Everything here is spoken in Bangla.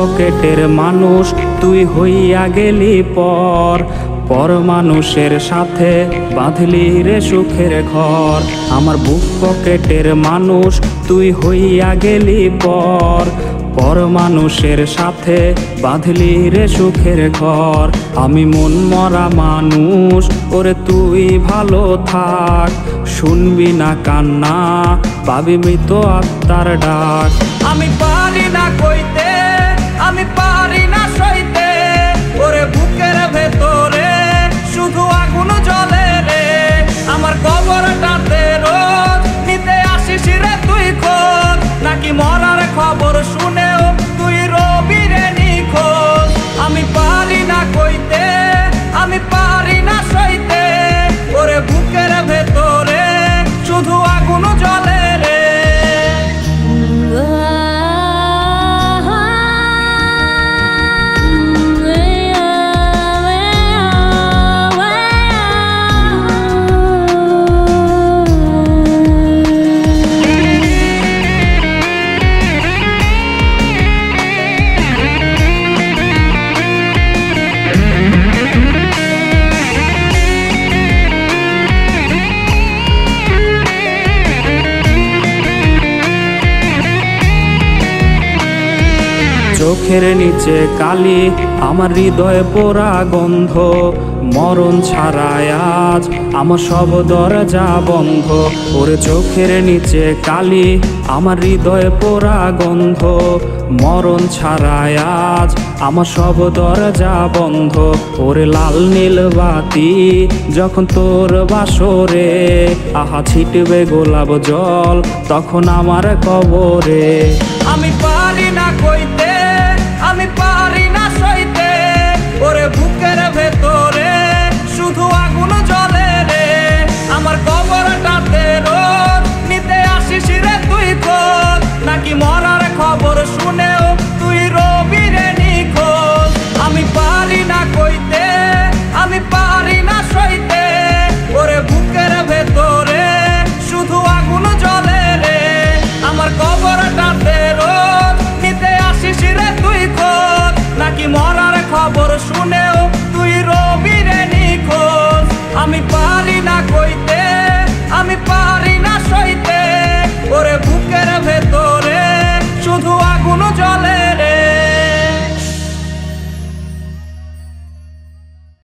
পকেটের মানুষ তুই হইয়া গেলি পর পর মানুষের সাথে বাঁধলি রে সুখের ঘর। আমার বুক পকেটের মানুষ তুই হইয়া গেলি পর পর মানুষের সাথে বাঁধলি রে সুখের ঘর। আমি মন মরা মানুষ ওরে তুই ভালো থাক, শুনবি না কান্না পাবি মৃত আত্মার ডাক। আমি পারি না কইতে, আমি পারি না সইতে, ওরে বুকের ভেতরে শুধু আগুন জ্বলে রে। আমার কবরটাতে রোজ নিতে আসিস রে তুই খোঁজ, নাকি মরার খবর শুনেও তুই রবি রে নিখোঁজ। আমি পারি না কইতে, আমি পারি না সইতে, ওরে বুকের ভেতরে শুধু আগুন জ্বলে রে। চোখের নিচে কালি আমার হৃদয়ে পোড়া গন্ধ, মরণ ছাড়ায় আজ আমার সব দরজা বন্ধ। ওরে চোখের নিচে কালি আমার হৃদয়ে পোড়া গন্ধ, মরণ ছাড়ায় আজ আমার সব দরজা বন্ধ। ওরে লাল নীল বাতি যখন তোর বাসরে, আহা ছিটবে গোলাপ জল তখন আমার কবরে। আমি পারি না কইতে,